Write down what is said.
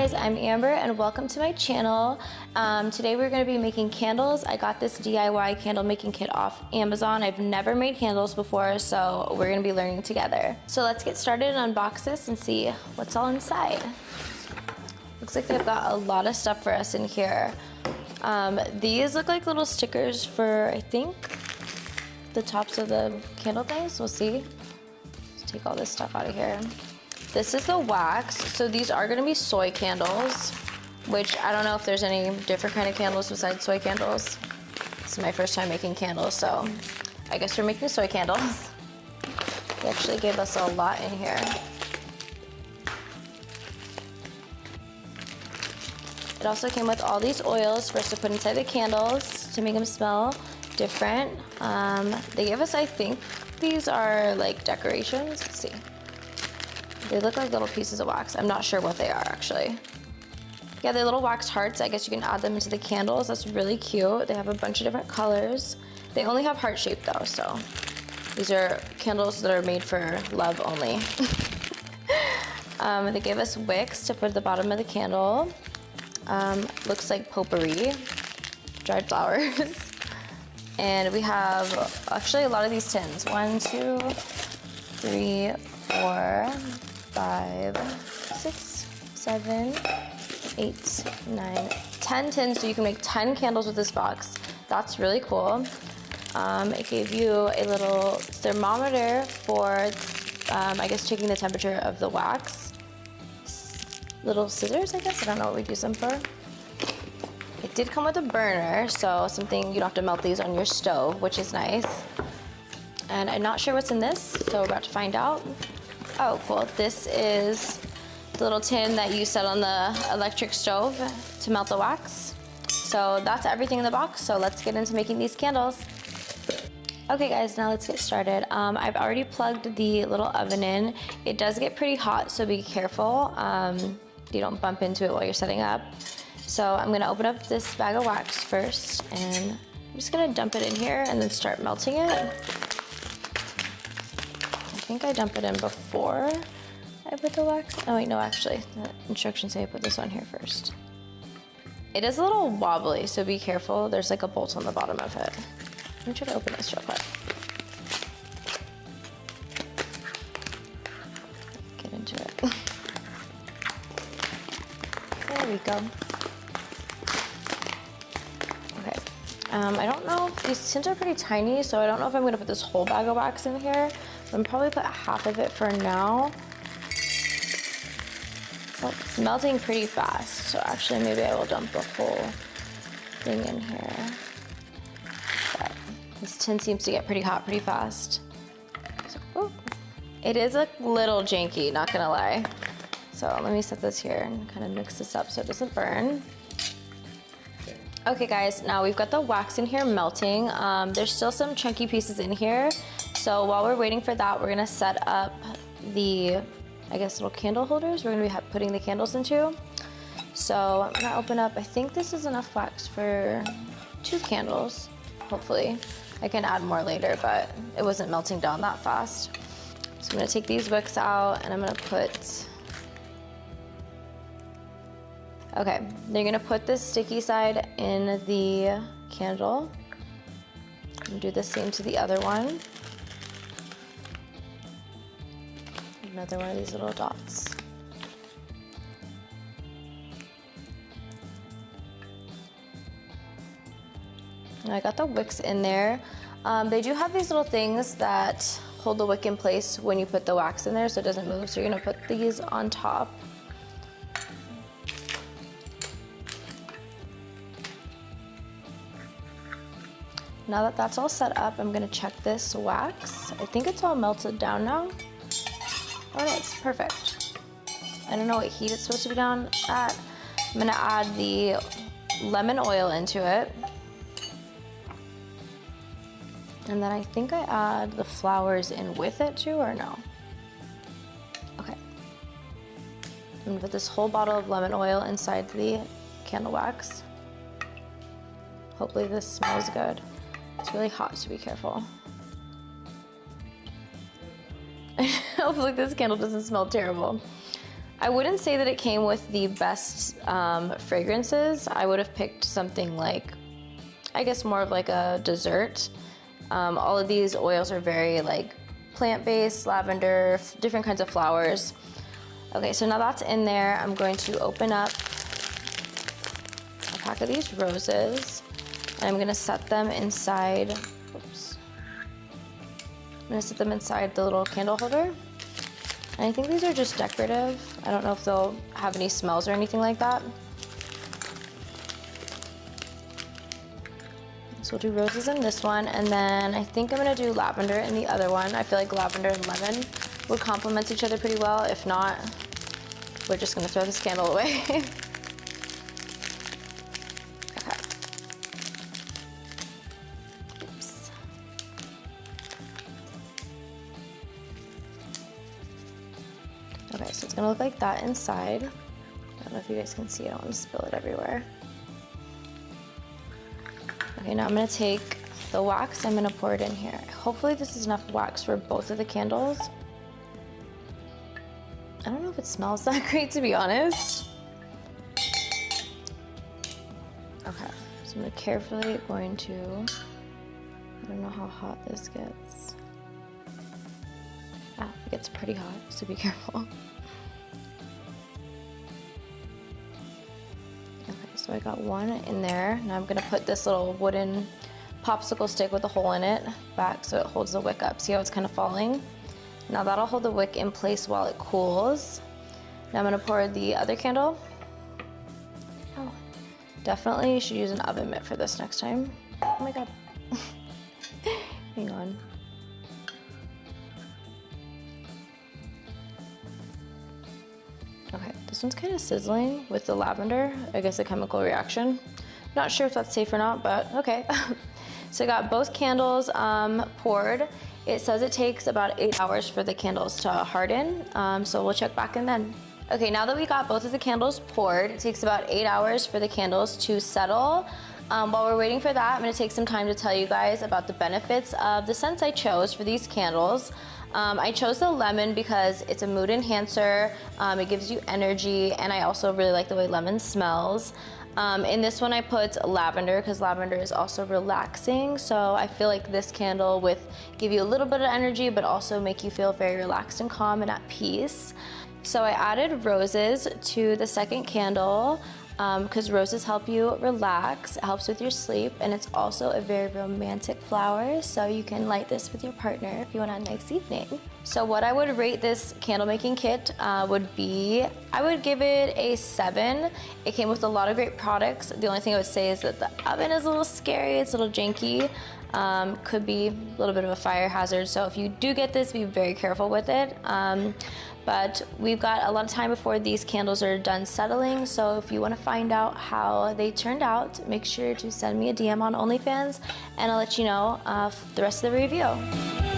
guys, I'm Amber and welcome to my channel. Today we're going to be making candles. I got this DIY candle making kit off Amazon. I've never made candles before, so we're going to be learning together. So let's get started and unbox this and see what's all inside. Looks like they've got a lot of stuff for us in here. These look like little stickers for, I think, the tops of the candle things. We'll see. Let's take all this stuff out of here. This is the wax. So these are gonna be soy candles, which I don't know if there's any different kind of candles besides soy candles. This is my first time making candles, so I guess we're making soy candles. They actually gave us a lot in here. It also came with all these oils for us to put inside the candles to make them smell different. They gave us, I think, these are like decorations. Let's see. They look like little pieces of wax. I'm not sure what they are actually. Yeah, they're little wax hearts. I guess you can add them into the candles. That's really cute. They have a bunch of different colors. They only have heart shape though, so these are candles that are made for love only. They gave us wicks to put at the bottom of the candle. Looks like potpourri, dried flowers. And we have actually a lot of these tins. 1, 2, 3, 4, 5, 6, 7, 8, 9, 10 tins, so you can make 10 candles with this box. That's really cool. It gave you a little thermometer for, I guess, checking the temperature of the wax. Little scissors, I guess. I don't know what we'd use them for. It did come with a burner, so something you don't have to melt these on your stove, which is nice. And I'm not sure what's in this, so we're about to find out. Oh, cool. This is the little tin that you set on the electric stove to melt the wax. So that's everything in the box, so let's get into making these candles. Okay guys, now let's get started. I've already plugged the little oven in. It does get pretty hot, so be careful. You don't bump into it while you're setting up. So I'm gonna open up this bag of wax first, and I'm just gonna dump it in here and then start melting it. I think I dump it in before I put the wax. Oh wait, no, actually, the instructions say I put this on here first. It is a little wobbly, so be careful. There's like a bolt on the bottom of it. Let me try to open this real quick. Get into it. There we go. Okay. I don't know, these tins are pretty tiny, so I don't know if I'm gonna put this whole bag of wax in here. I'm probably put half of it for now. Oh, it's melting pretty fast, so actually maybe I will dump the whole thing in here. But this tin seems to get pretty hot pretty fast. So, oh, it is a little janky, not gonna lie. So let me set this here and kind of mix this up so it doesn't burn. Okay guys, now we've got the wax in here melting. There's still some chunky pieces in here. So while we're waiting for that, we're gonna set up the, I guess, little candle holders we're gonna be putting the candles into. So I'm gonna open up, I think this is enough wax for 2 candles, hopefully. I can add more later, but it wasn't melting down that fast. So I'm gonna take these wicks out and I'm gonna put, okay, they're gonna put this sticky side in the candle. And do the same to the other one. Another one of these little dots. And I got the wicks in there. They do have these little things that hold the wick in place when you put the wax in there so it doesn't move. So you're gonna put these on top. Now that that's all set up, I'm gonna check this wax. I think it's all melted down now. Oh, it's perfect. I don't know what heat it's supposed to be down at. I'm gonna add the lemon oil into it. And then I think I add the flowers in with it too, or no? Okay. I'm gonna put this whole bottle of lemon oil inside the candle wax. Hopefully this smells good. It's really hot, so be careful. Hopefully this candle doesn't smell terrible. I wouldn't say that it came with the best fragrances. I would have picked something like, I guess more of like a dessert. All of these oils are very like plant-based, lavender, different kinds of flowers. Okay, so now that's in there. I'm going to open up a pack of these roses, and I'm gonna set them inside, oops. I'm gonna set them inside the little candle holder. And I think these are just decorative. I don't know if they'll have any smells or anything like that. So we'll do roses in this one, and then I think I'm gonna do lavender in the other one. I feel like lavender and lemon would complement each other pretty well. If not, we're just gonna throw this candle away. Okay. Oops. Okay, so it's gonna look like that inside. I don't know if you guys can see, I don't want to spill it everywhere. Okay, now I'm gonna take the wax, I'm gonna pour it in here. Hopefully this is enough wax for both of the candles. I don't know if it smells that great, to be honest. Okay, so I'm carefully going to, I don't know how hot this gets. Ah, it gets pretty hot, so be careful. So I got one in there. Now I'm gonna put this little wooden popsicle stick with a hole in it back so it holds the wick up. See how it's kind of falling? Now that'll hold the wick in place while it cools. Now I'm gonna pour the other candle. Oh, definitely you should use an oven mitt for this next time. Oh my God. Hang on. Okay, this one's kind of sizzling with the lavender. I guess a chemical reaction. Not sure if that's safe or not, but okay. So I got both candles poured. It says it takes about 8 hours for the candles to harden, so we'll check back in then. Okay, now that we got both of the candles poured, it takes about 8 hours for the candles to settle. While we're waiting for that, I'm gonna take some time to tell you guys about the benefits of the scents I chose for these candles. I chose the lemon because it's a mood enhancer, it gives you energy, and I also really like the way lemon smells. In this one I put lavender because lavender is also relaxing, so I feel like this candle would give you a little bit of energy but also make you feel very relaxed and calm and at peace. So I added roses to the second candle because roses help you relax, it helps with your sleep, and it's also a very romantic flower, so you can light this with your partner if you want a nice evening. So what I would rate this candle making kit would be, I would give it a 7. It came with a lot of great products. The only thing I would say is that the oven is a little scary, it's a little janky. Could be a little bit of a fire hazard, so if you do get this, be very careful with it. But we've got a lot of time before these candles are done settling, so if you want to find out how they turned out, make sure to send me a DM on OnlyFans, and I'll let you know the rest of the review.